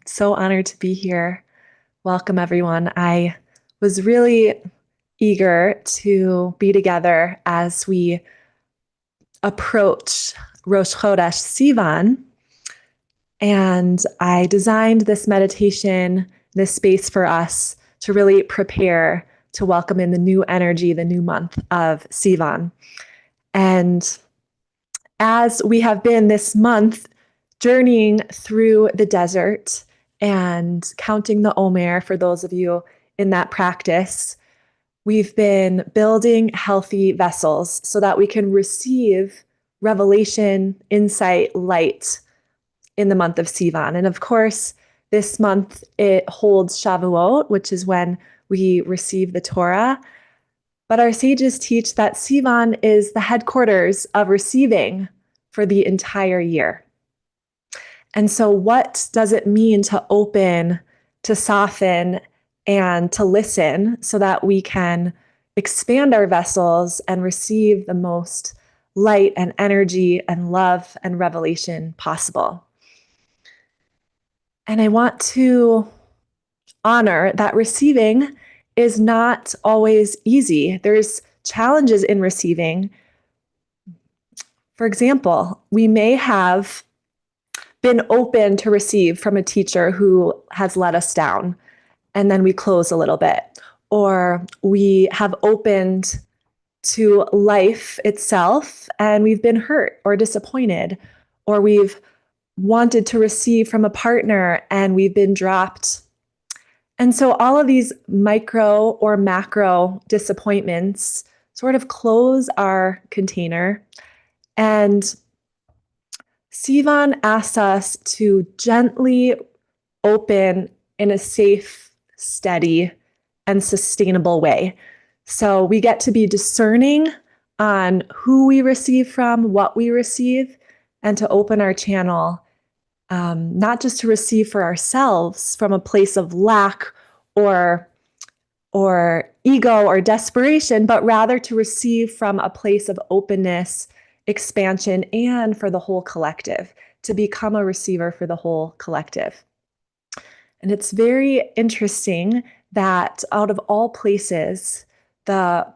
So honored to be here. Welcome, everyone. I was really eager to be together as we approach Rosh Chodesh Sivan. And I designed this meditation, this space for us to really prepare to welcome in the new energy, the new month of Sivan. And as we have been this month journeying through the desert and counting the Omer, for those of you in that practice, we've been building healthy vessels so that we can receive revelation, insight, light in the month of Sivan. And of course, this month it holds Shavuot, which is when we receive the Torah. But our sages teach that Sivan is the headquarters of receiving for the entire year. And so what does it mean to open, to soften, and to listen so that we can expand our vessels and receive the most light and energy and love and revelation possible? And I want to honor that receiving is not always easy. There's challenges in receiving. For example, we may have been open to receive from a teacher who has let us down, and then we close a little bit. Or we have opened to life itself, and we've been hurt or disappointed. Or we've wanted to receive from a partner, and we've been dropped. And so all of these micro or macro disappointments sort of close our container. And Sivan asks us to gently open in a safe, steady, and sustainable way. So we get to be discerning on who we receive from, what we receive, and to open our channel, not just to receive for ourselves from a place of lack or ego or desperation, but rather to receive from a place of openness, expansion, and for the whole collective, to become a receiver for the whole collective. And it's very interesting that out of all places, the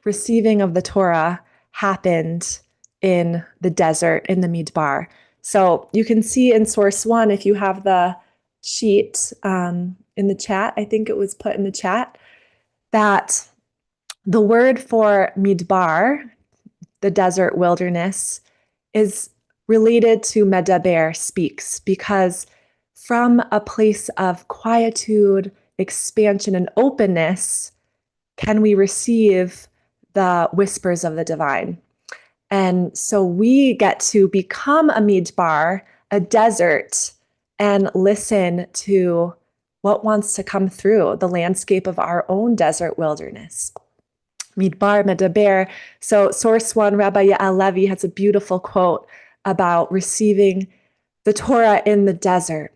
receiving of the Torah happened in the desert, in the Midbar. So you can see in source one, if you have the sheet in the chat, I think it was put in the chat, that the word for Midbar, the desert wilderness, is related to medaber, speaks, because from a place of quietude, expansion, and openness, can we receive the whispers of the divine. And so we get to become a midbar, a desert, and listen to what wants to come through the landscape of our own desert wilderness. Midbar, medaber. So source one, Rabbi Yael Levi has a beautiful quote about receiving the Torah in the desert.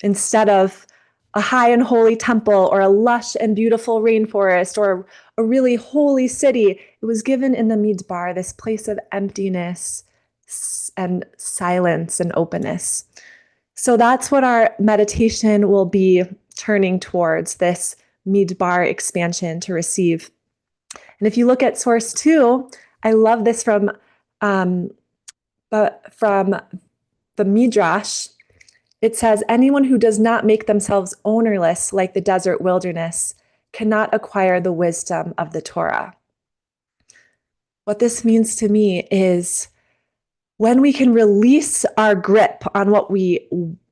Instead of a high and holy temple or a lush and beautiful rainforest or a really holy city, it was given in the Midbar, this place of emptiness and silence and openness. So that's what our meditation will be turning towards, this Midbar expansion to receive. And if you look at source two, I love this from the Midrash. It says, anyone who does not make themselves ownerless like the desert wilderness cannot acquire the wisdom of the Torah. What this means to me is when we can release our grip on what we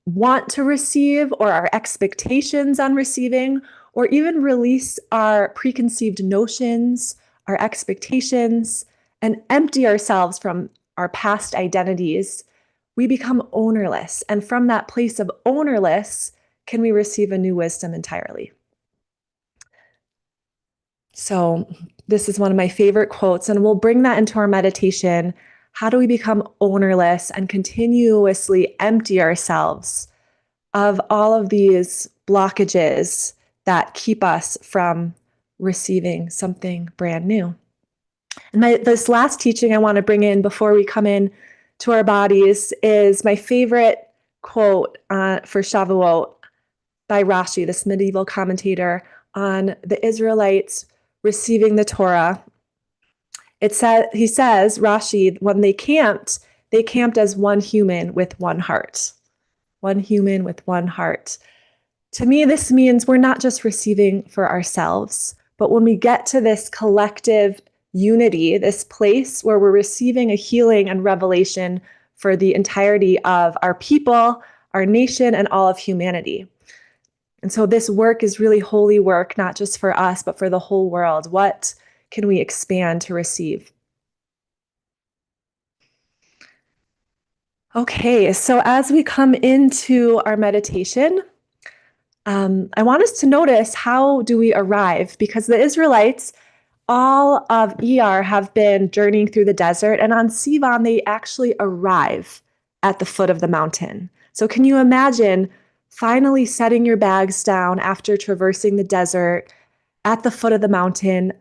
want to receive or our expectations on receiving, or even release our preconceived notions, our expectations, and empty ourselves from our past identities, we become ownerless. And from that place of ownerless, can we receive a new wisdom entirely? So this is one of my favorite quotes, and we'll bring that into our meditation. How do we become ownerless and continuously empty ourselves of all of these blockages that keep us from receiving something brand new? And this last teaching I want to bring in before we come in to our bodies is my favorite quote for Shavuot by Rashi, this medieval commentator, on the Israelites receiving the Torah. He says, Rashi, when they camped as one human with one heart. One human with one heart. To me, this means we're not just receiving for ourselves, but when we get to this collective unity, this place where we're receiving a healing and revelation for the entirety of our people, our nation, and all of humanity. And so this work is really holy work, not just for us, but for the whole world. What can we expand to receive? Okay, so as we come into our meditation, I want us to notice, how do we arrive? Because the Israelites, all of ER, have been journeying through the desert, and on Sivan, they actually arrive at the foot of the mountain. So can you imagine finally setting your bags down after traversing the desert at the foot of the mountain?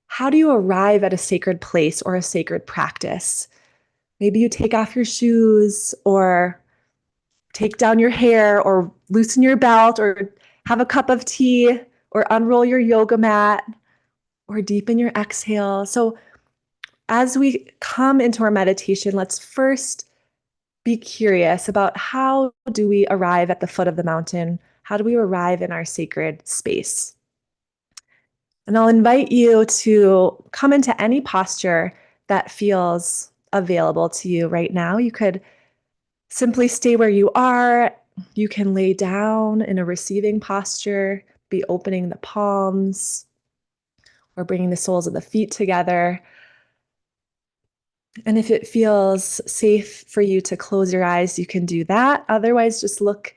How do you arrive at a sacred place or a sacred practice? Maybe you take off your shoes, or take down your hair, or loosen your belt, or have a cup of tea, or unroll your yoga mat, or deepen your exhale. So as we come into our meditation, let's first be curious about, how do we arrive at the foot of the mountain? How do we arrive in our sacred space? And I'll invite you to come into any posture that feels available to you right now. You could simply stay where you are. You can lay down in a receiving posture, be opening the palms, or bringing the soles of the feet together. And if it feels safe for you to close your eyes, you can do that. Otherwise, just look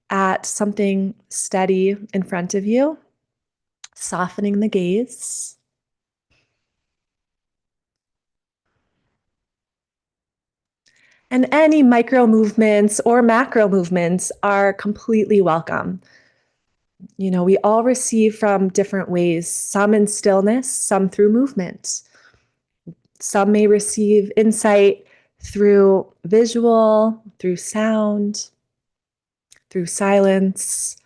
at something steady in front of you, softening the gaze. And any micro movements or macro movements are completely welcome. You know, we all receive from different ways, some in stillness, some through movement. Some may receive insight through visual, through sound, through silence.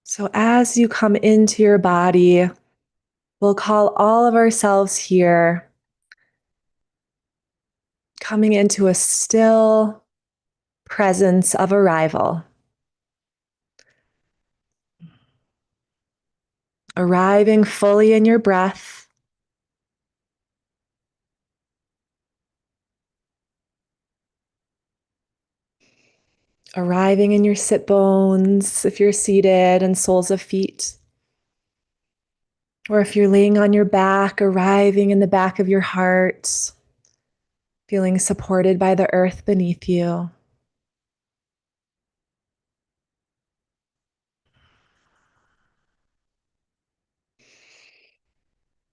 So as you come into your body, we'll call all of ourselves here, coming into a still presence of arrival. Arriving fully in your breath. Arriving in your sit bones if you're seated, and soles of feet. Or if you're laying on your back, arriving in the back of your heart, feeling supported by the earth beneath you.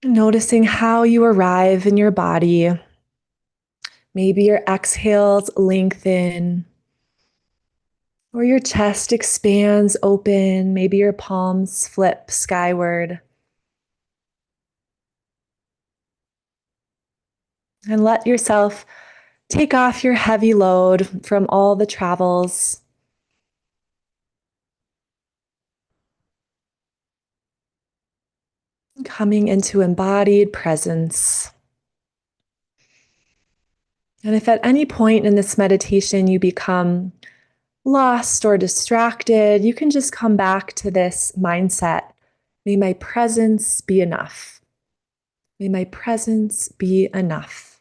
Noticing how you arrive in your body. Maybe your exhales lengthen, or your chest expands open. Maybe your palms flip skyward. And let yourself take off your heavy load from all the travels. Coming into embodied presence. And if at any point in this meditation you become lost or distracted, you can just come back to this mindset. May my presence be enough. May my presence be enough.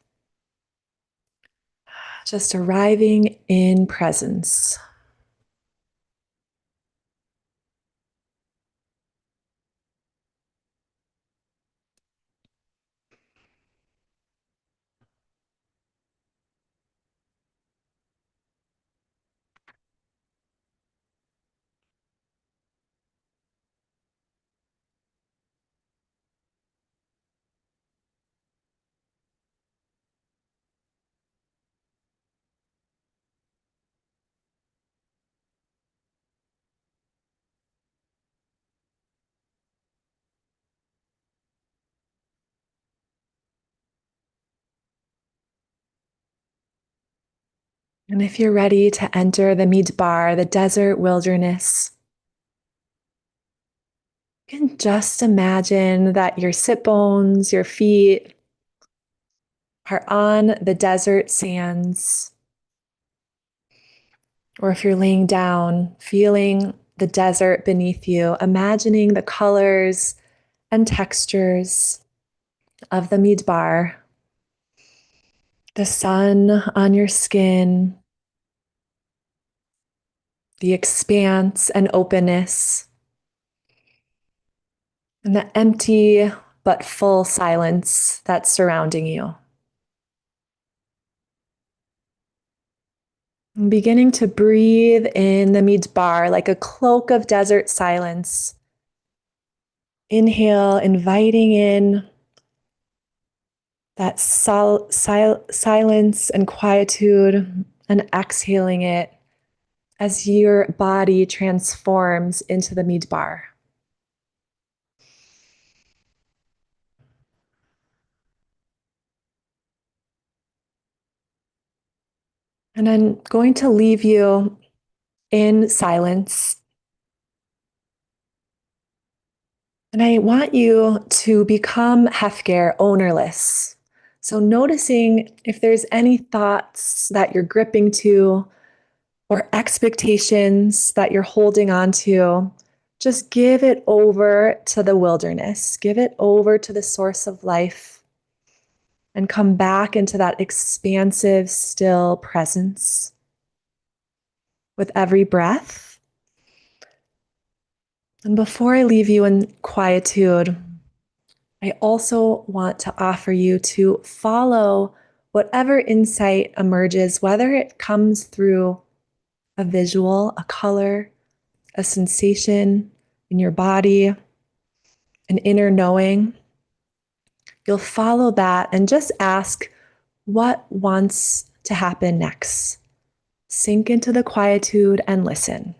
Just arriving in presence. And if you're ready to enter the Midbar, the desert wilderness, you can just imagine that your sit bones, your feet are on the desert sands. Or if you're laying down, feeling the desert beneath you, imagining the colors and textures of the Midbar, the sun on your skin, the expanse and openness, and the empty but full silence that's surrounding you. And beginning to breathe in the Midbar like a cloak of desert silence. Inhale, inviting in that silence and quietude, and exhaling it as your body transforms into the Midbar. And I'm going to leave you in silence. And I want you to become Hefker, ownerless. So, noticing if there's any thoughts that you're gripping to or expectations that you're holding on to, just give it over to the wilderness, give it over to the source of life, and come back into that expansive, still presence with every breath. And before I leave you in quietude, I also want to offer you to follow whatever insight emerges, whether it comes through a visual, a color, a sensation in your body, an inner knowing. You'll follow that and just ask what wants to happen next. Sink into the quietude and listen.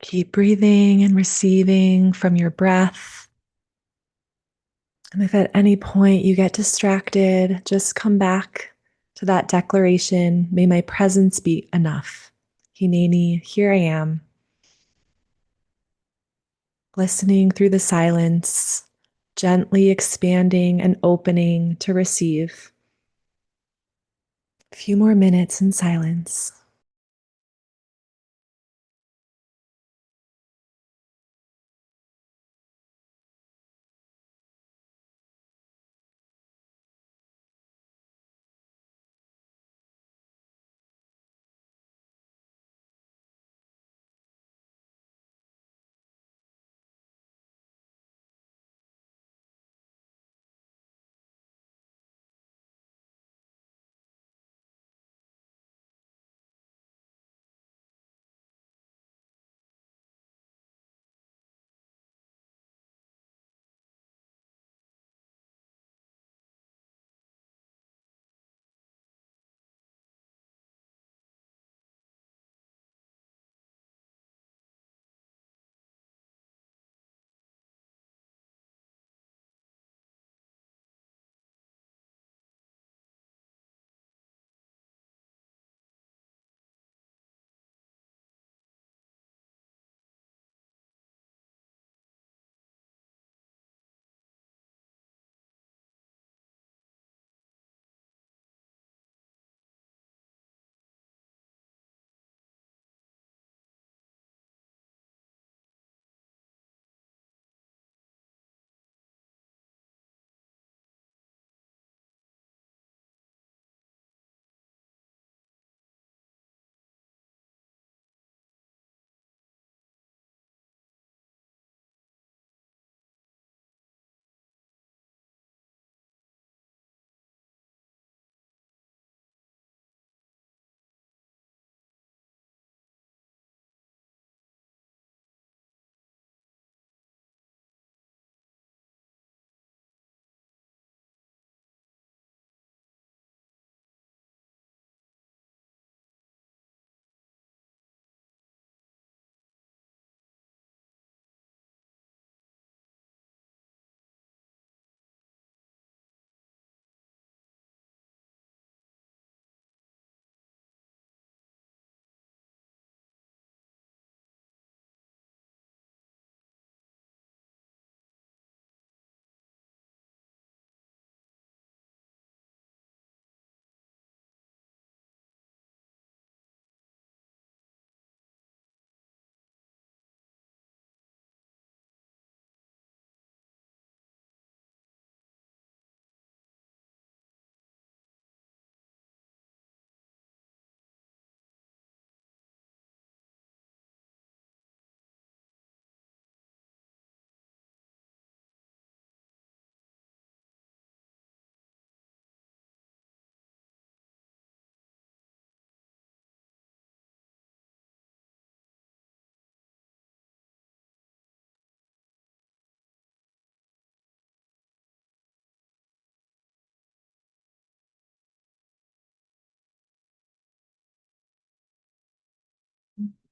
Keep breathing and receiving from your breath. And if at any point you get distracted, just come back to that declaration. May my presence be enough. Hineni, here I am. Listening through the silence, gently expanding and opening to receive. A few more minutes in silence.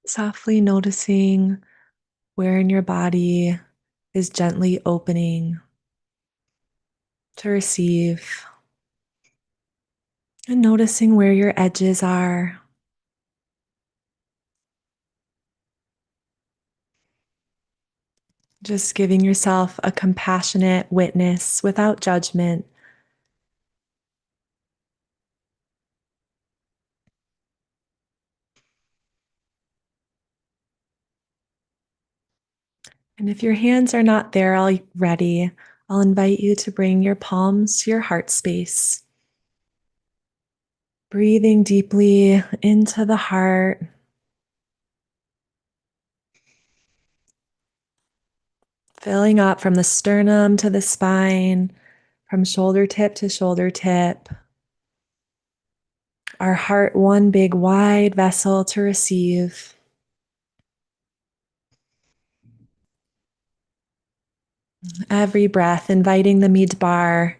Softly noticing where in your body is gently opening to receive, and noticing where your edges are. Just giving yourself a compassionate witness without judgment. And if your hands are not there already, I'll invite you to bring your palms to your heart space. Breathing deeply into the heart. Filling up from the sternum to the spine, from shoulder tip to shoulder tip. Our heart, one big wide vessel to receive. Every breath, inviting the midbar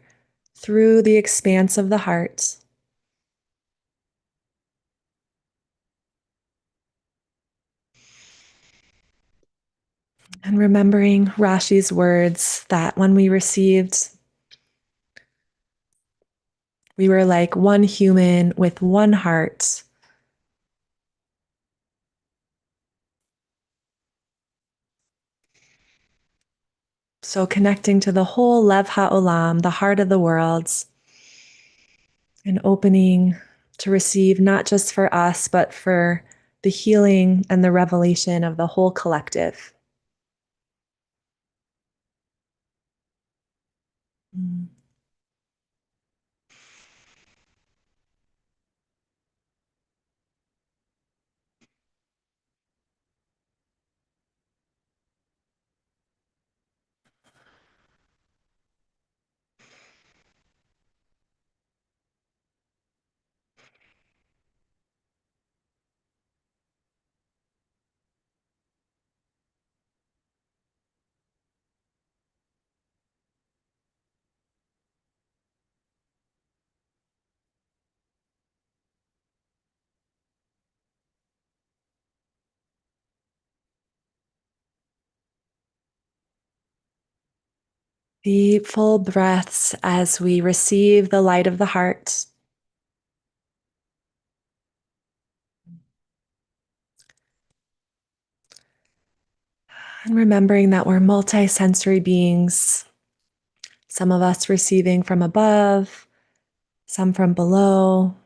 through the expanse of the heart. And remembering Rashi's words that when we received, we were like one human with one heart. So connecting to the whole Lev HaOlam, the heart of the worlds, and opening to receive not just for us, but for the healing and the revelation of the whole collective. Deep, full breaths as we receive the light of the heart. And remembering that we're multisensory beings, some of us receiving from above, some from below,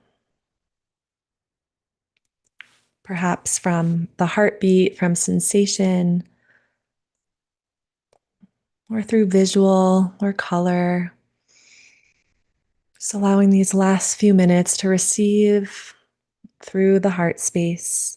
perhaps from the heartbeat, from sensation, or through visual or color. Just allowing these last few minutes to receive through the heart space.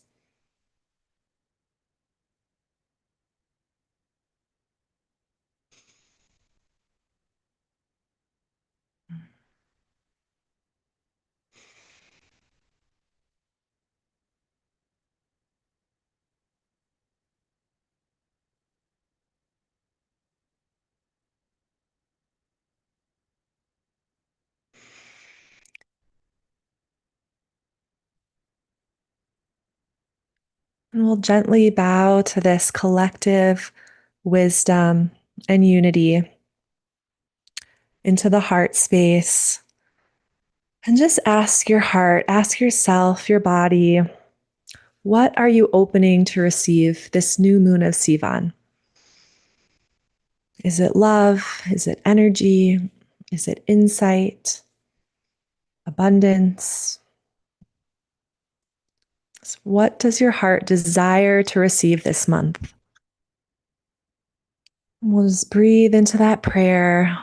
And we'll gently bow to this collective wisdom and unity into the heart space. And just ask your heart, ask yourself, your body, what are you opening to receive this new moon of Sivan? Is it love? Is it energy? Is it insight? Abundance? So what does your heart desire to receive this month? We'll just breathe into that prayer.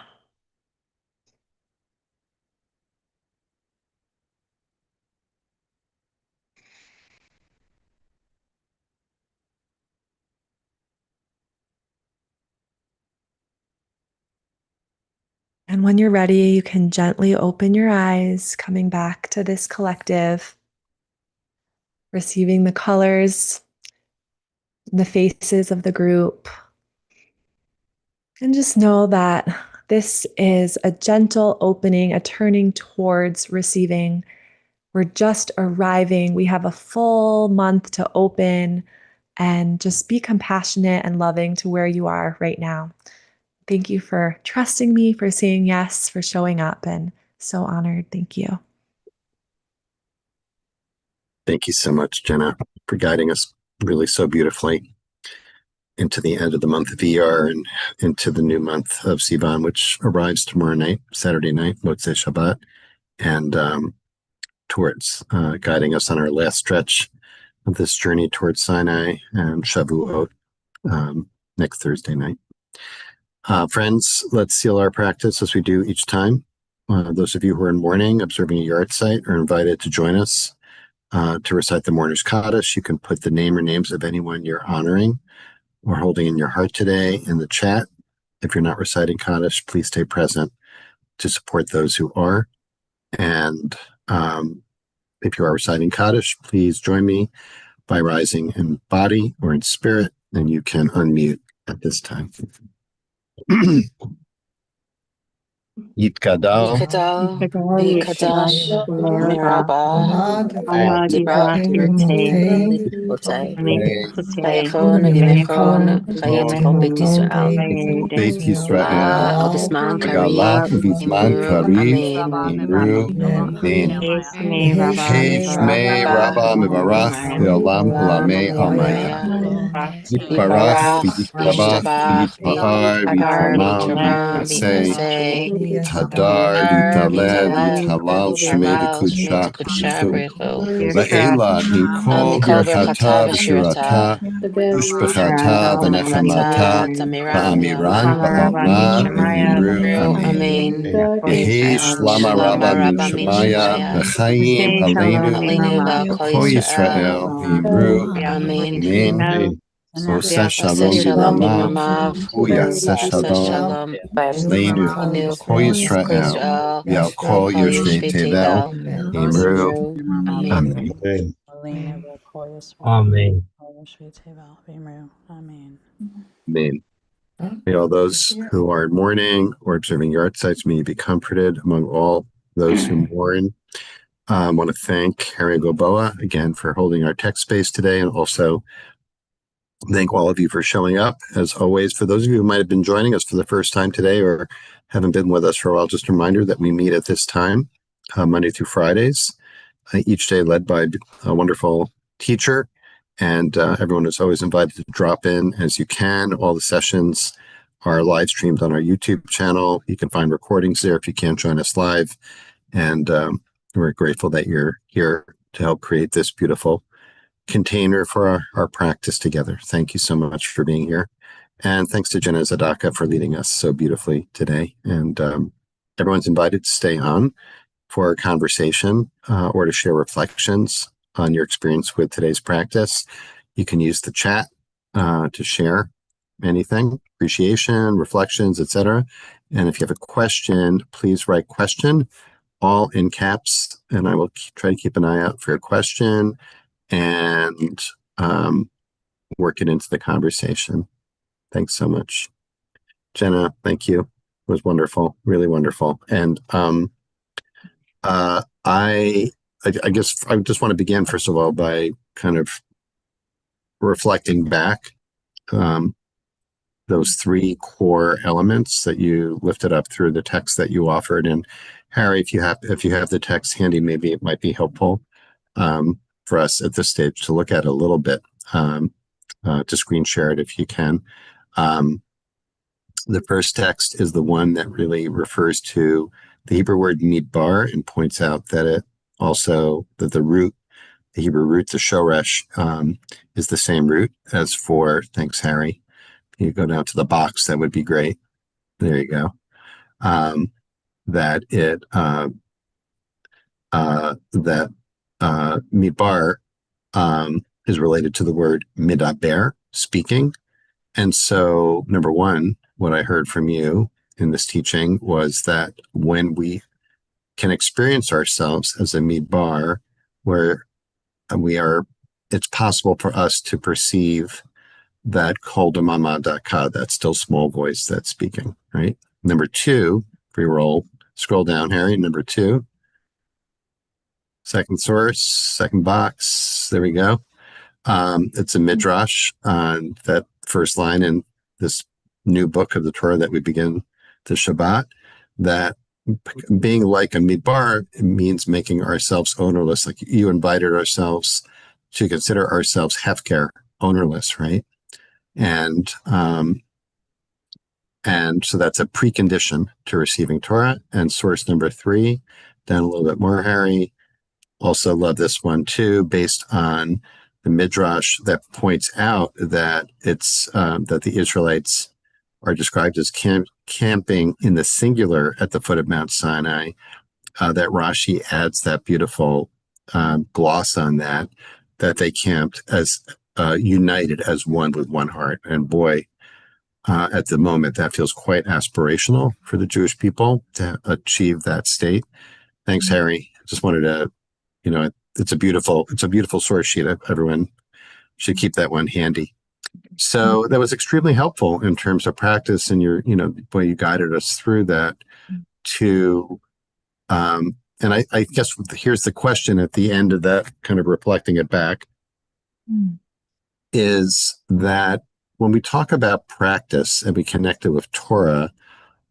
And when you're ready, you can gently open your eyes, coming back to this collective, receiving the colors, the faces of the group. And just know that this is a gentle opening, a turning towards receiving. We're just arriving. We have a full month to open and just be compassionate and loving to where you are right now. Thank you for trusting me, for saying yes, for showing up, and so honored. Thank you. Thank you so much, Jenna, for guiding us really so beautifully into the end of the month of ER and into the new month of Sivan, which arrives tomorrow night, Saturday night, Motzei Shabbat, and towards guiding us on our last stretch of this journey towards Sinai and Shavuot next Thursday night. Friends, let's seal our practice as we do each time. Those of you who are in mourning, observing a yard site, are invited to join us to recite the Mourner's Kaddish. You can put the name or names of anyone you're honoring or holding in your heart today in the chat. If you're not reciting Kaddish, please stay present to support those who are. And if you are reciting Kaddish, please join me by rising in body or in spirit, and you can unmute at this time. Yitkadal, Yikadash, Miraba, Ayat Dibrak Yurte, Putay. Putay, Chayefon, Gimefon, Chayetfon, Beit Yisrael. Beit Yisrael, Odisman Gala Kariv, Uvisman Imru, Kariv, Amen. Imru, Amen. Yesme Rabba Shmei Mivarach, Rabba Mivarach Leolam Olam, Olamei Almaya. Olamaya. Yitbarach Yibarach, v'yishtabach Bishtabach, v'yitpa'ar Hadar, v'yitamal Bitramam, v'yitnaseh. Bitnase, Tadar Hadar, v'yitalel Bitalel, v'yitalal shmei Vitarlal, Shmei v'kudsha Tukudsha, v'yichu. Brichu. Yusrat, Va'ela im kol Mikol birchata Berchata, Vashirata, v'shirata ushbechata Sharata, v'nechemata Ramata, Tamiran, Tamiram, ba'amiran Hamarabami ba'alma Shamaya, v'imru Imru, amen. Amen. Amen. Yehi Israel, shlama Shalom rabba min Rabba Min shemaya Shemaya, v'chaim Putay Shalom aleinu Alenu Limama, Val Kol kol Yisrael, Yisrael v'imru Amen. amen. So say Aseh shalom Shalom b'mamav, Bimamav, hu yaseh Aseh shalom Shalom, aleinu Anu kol Kol Yisrael Yisrael, v'al kol Kol yoshvei Yoshvei tevel Tevel, v'imru Imru, Amen. amen. Amen. Amen. May all those who are mourning or observing yard sites may be comforted among all those who mourn. I want to thank Harry Goboa again for holding our tech space today, and also thank all of you for showing up. As always, for those of you who might have been joining us for the first time today or haven't been with us for a while, just a reminder that we meet at this time, Monday through Fridays, each day led by a wonderful teacher. And everyone is always invited to drop in as you can. All the sessions are live streamed on our YouTube channel. You can find recordings there if you can't join us live. And we're grateful that you're here to help create this beautiful container for our practice together. Thank you so much for being here. And thanks to Jenna Zadaka for leading us so beautifully today. And everyone's invited to stay on for a conversation or to share reflections on your experience with today's practice. You can use the chat to share anything, appreciation, reflections, etc. And if you have a question, please write question all in caps, and I will try to keep an eye out for your question and work it into the conversation. Thanks so much. Jenna, thank you. It was wonderful, really wonderful. And I guess I just want to begin, first of all, by kind of reflecting back those three core elements that you lifted up through the text that you offered. And Harry, if you have the text handy, maybe it might be helpful for us at this stage to look at it a little bit, to screen share it if you can. The first text is the one that really refers to the Hebrew word midbar and points out that it also, that the Hebrew root, the shoresh, is the same root as for, thanks, Harry. You go down to the box, that would be great. There you go. That midbar is related to the word midaber, speaking. And so, number one, what I heard from you in this teaching was that when we can experience ourselves as a midbar, where it's possible for us to perceive that kol damama daka, that still small voice that's speaking, right? Number two, scroll down, Harry. Number two, second source, second box. There we go. It's a midrash on that first line in this new book of the Torah that we begin the Shabbat, that being like a midbar means making ourselves ownerless. Like you invited ourselves to consider ourselves hefker, ownerless, right? And so that's a precondition to receiving Torah. And source number three, down a little bit more, Harry. Also love this one too, based on the midrash that points out that that the Israelites are described as camping in the singular at the foot of Mount Sinai. That Rashi adds that beautiful gloss on that they camped as united as one with one heart. And boy, at the moment, that feels quite aspirational for the Jewish people to achieve that state. Thanks, Harry. Just wanted to, it's a beautiful source sheet. Everyone should keep that one handy. So that was extremely helpful in terms of practice, and boy, you guided us through that to, and I guess here's the question at the end of that, kind of reflecting it back. Mm. is that when we talk about practice and we connect it with Torah,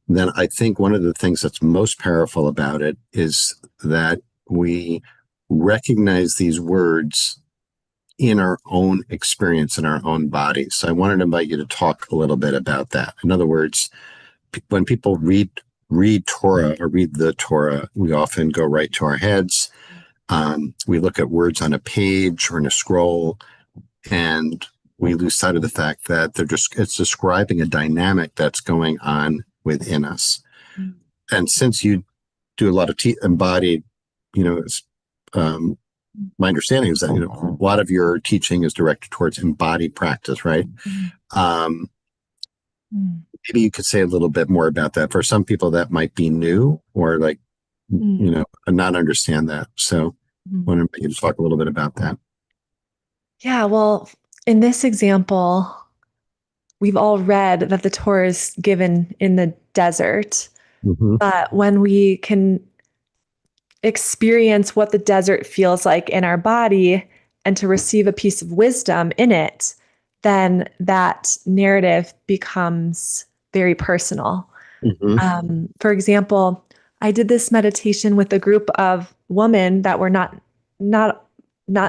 then I think one of the things that's most powerful about it is that we recognize these words in our own experience, in our own bodies. So I wanted to invite you to talk a little bit about that. In other words, when people read Torah or read the Torah, we often go right to our heads. We look at words on a page or in a scroll, and we lose sight of the fact that it's describing a dynamic that's going on within us. Mm. And since you do a lot of embodied, you know, my understanding is that a lot of your teaching is directed towards embodied practice, right? Um, Maybe you could say a little bit more about that. For some people, that might be new or like, not understand that. So I want to talk a little bit about that. Yeah, well, in this example, we've all read that the Torah is given in the desert, but when we can experience what the desert feels like in our body and to receive a piece of wisdom in it, then that narrative becomes very personal. For example, I did this meditation with a group of women that were not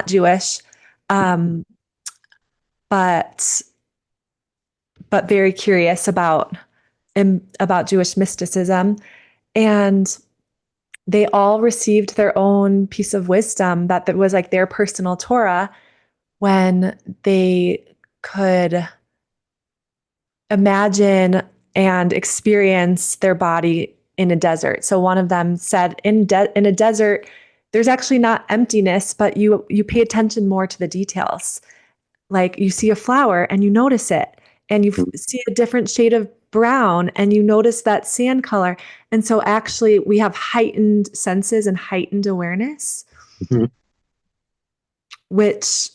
Jewish, but very curious about Jewish mysticism, and they all received their own piece of wisdom that was like their personal Torah when they could imagine and experience their body in a desert. So one of them said, in a desert, there's actually not emptiness, but you pay attention more to the details. Like you see a flower and you notice it, and you see a different shade of brown and you notice that sand color. And so actually we have heightened senses and heightened awareness, which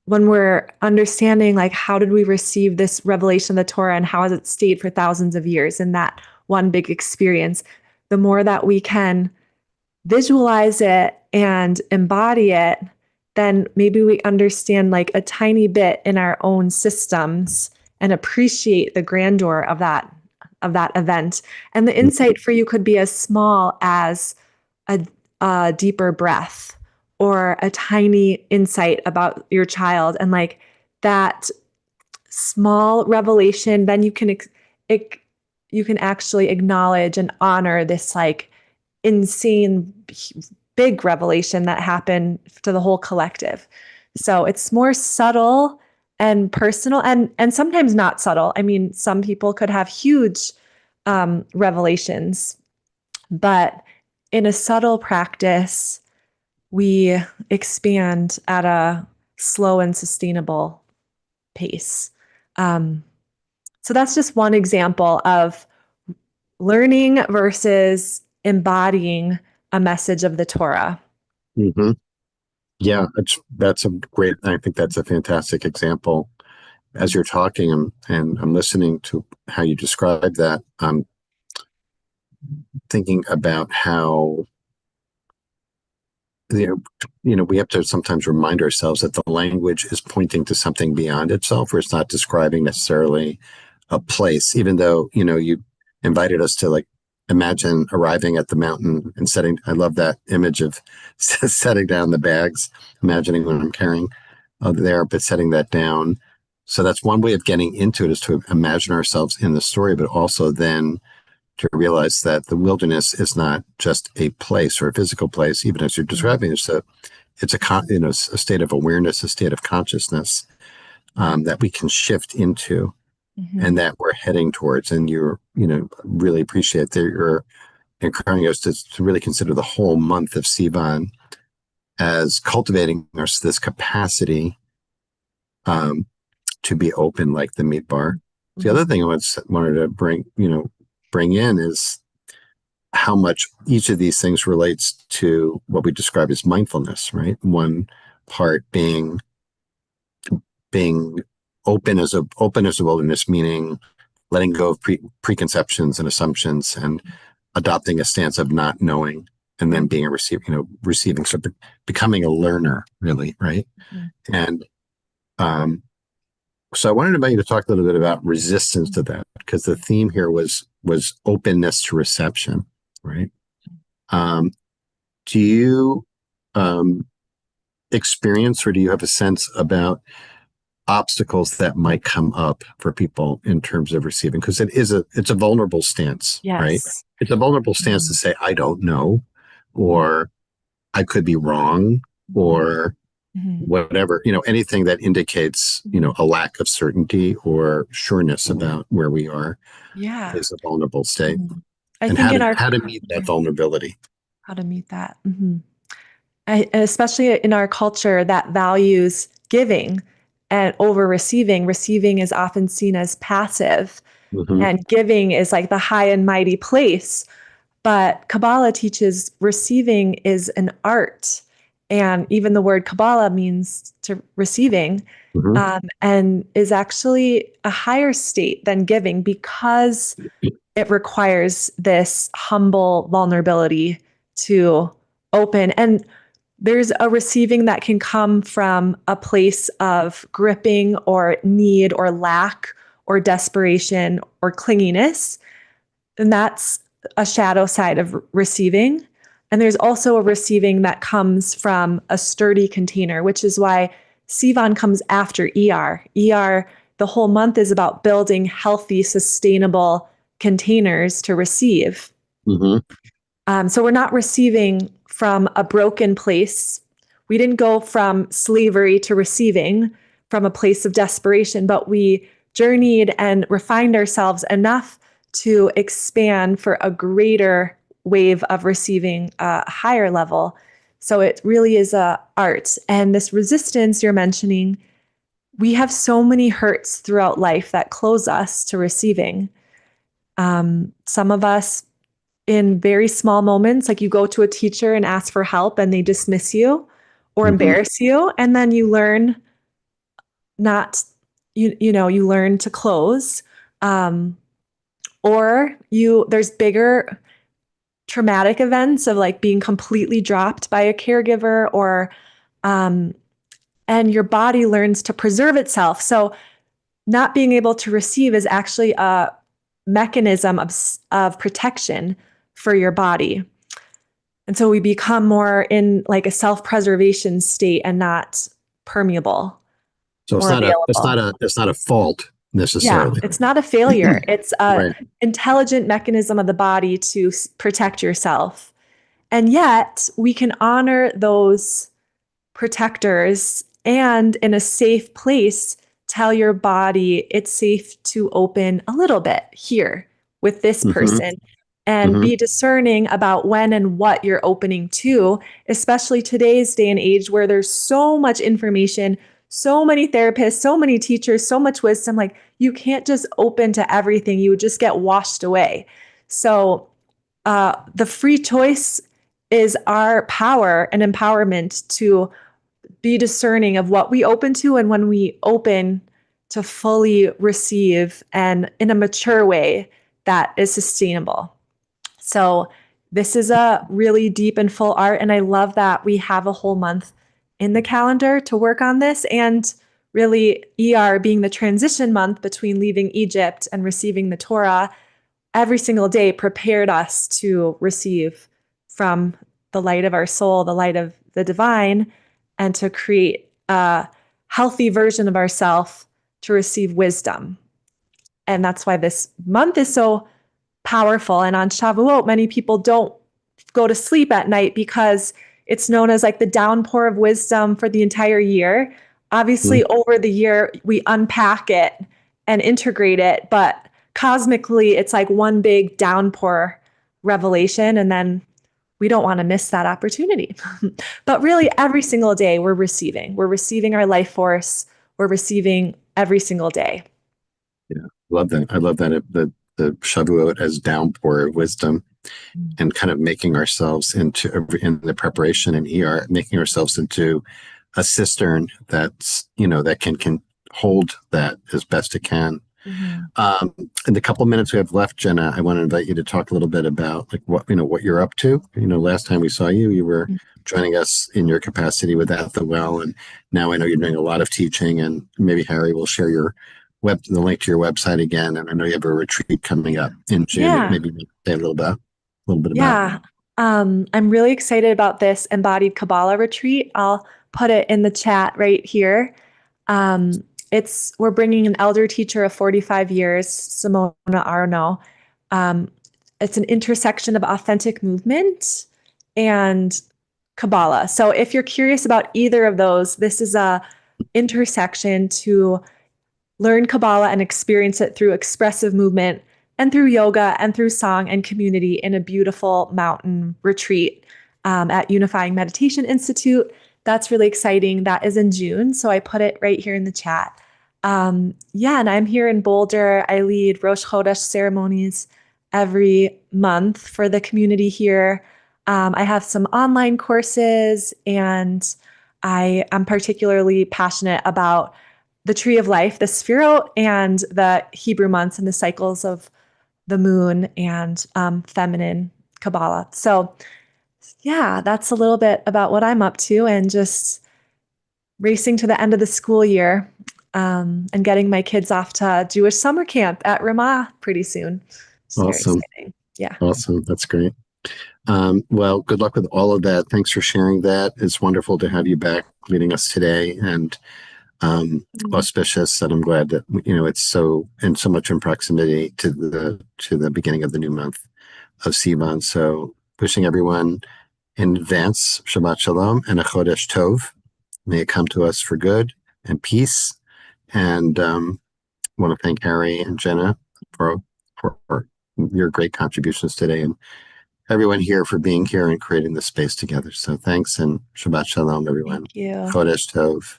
when we're understanding like how did we receive this revelation of the Torah and how has it stayed for thousands of years in that one big experience, the more that we can visualize it and embody it, then maybe we understand like a tiny bit in our own systems and appreciate the grandeur of that event. And the insight for you could be as small as a deeper breath or a tiny insight about your child, and like that small revelation, then you can actually acknowledge and honor this like insane big revelation that happened to the whole collective. So it's more subtle and personal, and sometimes not subtle. I mean, some people could have huge revelations, but in a subtle practice, we expand at a slow and sustainable pace. So that's just one example of learning versus embodying a message of the Torah. Yeah, that's a great, I think that's a fantastic example. As you're talking and I'm listening to how you describe that, I'm thinking about how we have to sometimes remind ourselves that the language is pointing to something beyond itself, or it's not describing necessarily a place, even though, you invited us to like imagine arriving at the mountain and I love that image of setting down the bags, imagining what I'm carrying there, but setting that down. So that's one way of getting into it, is to imagine ourselves in the story, but also then to realize that the wilderness is not just a place or a physical place, even as you're describing it. So it's a state of awareness, a state of consciousness that we can shift into, and that we're heading towards. And really appreciate that you're encouraging us to really consider the whole month of Sivan as cultivating this capacity to be open, like the meat bar. The other thing I wanted to bring in is how much each of these things relates to what we describe as mindfulness, right? One part being open as a wilderness, meaning letting go of preconceptions and assumptions and adopting a stance of not knowing, and then being a receiver, receiving, so becoming a learner, really, right? And So I wanted to invite you to talk a little bit about resistance to that, because the theme here was openness to reception, right? Do you experience, or do you have a sense about obstacles that might come up for people in terms of receiving? Because it's a vulnerable stance, right? Yes. It's a vulnerable stance to say, I don't know, or I could be wrong, or whatever, anything that indicates, a lack of certainty or sureness about where we are Yeah. is a vulnerable state. I And think in our how to meet that vulnerability. how to meet that. Especially in our culture that values giving and over receiving. Receiving is often seen as passive, Mm-hmm. and giving is like the high and mighty place. But Kabbalah teaches receiving is an art. And even the word Kabbalah means to receiving, Mm-hmm. and is actually a higher state than giving because it requires this humble vulnerability to open. And there's a receiving that can come from a place of gripping or need or lack or desperation or clinginess. And that's a shadow side of receiving. And there's also a receiving that comes from a sturdy container, which is why Sivan comes after ER. ER, the whole month is about building healthy, sustainable containers to receive. Mm-hmm. So we're not receiving from a broken place. We didn't go from slavery to receiving from a place of desperation, but we journeyed and refined ourselves enough to expand for a greater wave of receiving a higher level. So it really is a art. And this resistance you're mentioning, we have so many hurts throughout life that close us to receiving. Some of us in very small moments, like you go to a teacher and ask for help and they dismiss you or Mm-hmm. embarrass you, and then you learn not you learn to close, or there's bigger traumatic events of like being completely dropped by a caregiver, or and your body learns to preserve itself. So not being able to receive is actually a mechanism of protection for your body. And so we become more in like a self-preservation state and not permeable So or available. it's not a fault Yeah, necessarily. it's not a failure. It's a Right. intelligent mechanism of the body to protect yourself. And yet we can honor those protectors and in a safe place tell your body it's safe to open a little bit here with this Mm-hmm. person, and Mm-hmm. be discerning about when and what you're opening to, especially today's day and age where there's so much information, so many therapists, so many teachers, so much wisdom. Like you can't just open to everything, you would just get washed away. So the free choice is our power and empowerment to be discerning of what we open to and when we open to fully receive and in a mature way that is sustainable. So this is a really deep and full art. And I love that we have a whole month in the calendar to work on this, and really ER being the transition month between leaving Egypt and receiving the Torah. Every single day prepared us to receive from the light of our soul, the light of the divine, and to create a healthy version of ourselves to receive wisdom. And that's why this month is so powerful. And on Shavuot, many people don't go to sleep at night because it's known as like the downpour of wisdom for the entire year. Obviously, over the year, we unpack it and integrate it, but cosmically, it's like one big downpour revelation. And then we don't want to miss that opportunity. But really, every single day, we're receiving. We're receiving our life force. We're receiving every single day. Yeah, love that. I love that the Shavuot as downpour of wisdom, and kind of making ourselves in the preparation and ER, making ourselves into a cistern that's that can hold that as best it can In the couple of minutes we have left, Jenna, I want to invite you to talk a little bit about like what you're up to. Last time we saw you, you were joining us in your capacity with At the Well, and now I know you're doing a lot of teaching. And maybe Harry will share the link to your website again. And I know you have a retreat coming up in June. Yeah. Maybe say a little bit about. Yeah. I'm really excited about this embodied Kabbalah retreat. I'll put it in the chat right here. We're bringing an elder teacher of 45 years, Simona Arno. It's an intersection of authentic movement and Kabbalah. So if you're curious about either of those, this is a intersection to learn Kabbalah and experience it through expressive movement and through yoga and through song and community in a beautiful mountain retreat at Unifying Meditation Institute. That's really exciting. That is in June. So I put it right here in the chat. And I'm here in Boulder. I lead Rosh Chodesh ceremonies every month for the community here. I have some online courses, and I am particularly passionate about the tree of life, the Sphirot, and the Hebrew months and the cycles of the moon and feminine Kabbalah. So, that's a little bit about what I'm up to, and just racing to the end of the school year and getting my kids off to Jewish summer camp at Ramah pretty soon. It's very exciting. Yeah. Awesome. That's great. Well, good luck with all of that. Thanks for sharing that. It's wonderful to have you back leading us today, and auspicious. And I'm glad that it's so much in proximity to the beginning of the new month of Sivan. So wishing everyone in advance Shabbat Shalom and a Chodesh Tov. May it come to us for good and peace. And want to thank Harry and Jenna for your great contributions today, and everyone here for being here and creating this space together. So thanks, and Shabbat Shalom, everyone. Thank you. Chodesh Tov.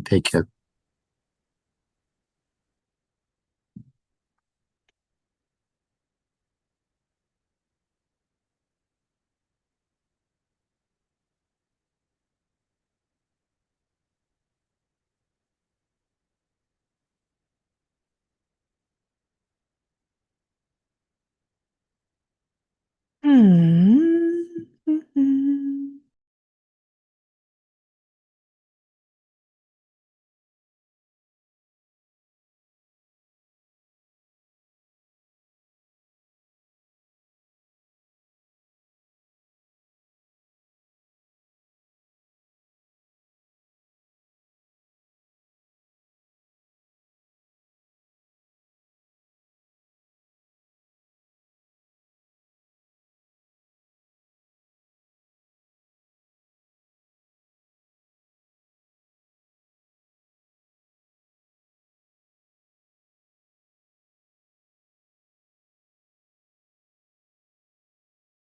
Take care. Hmm.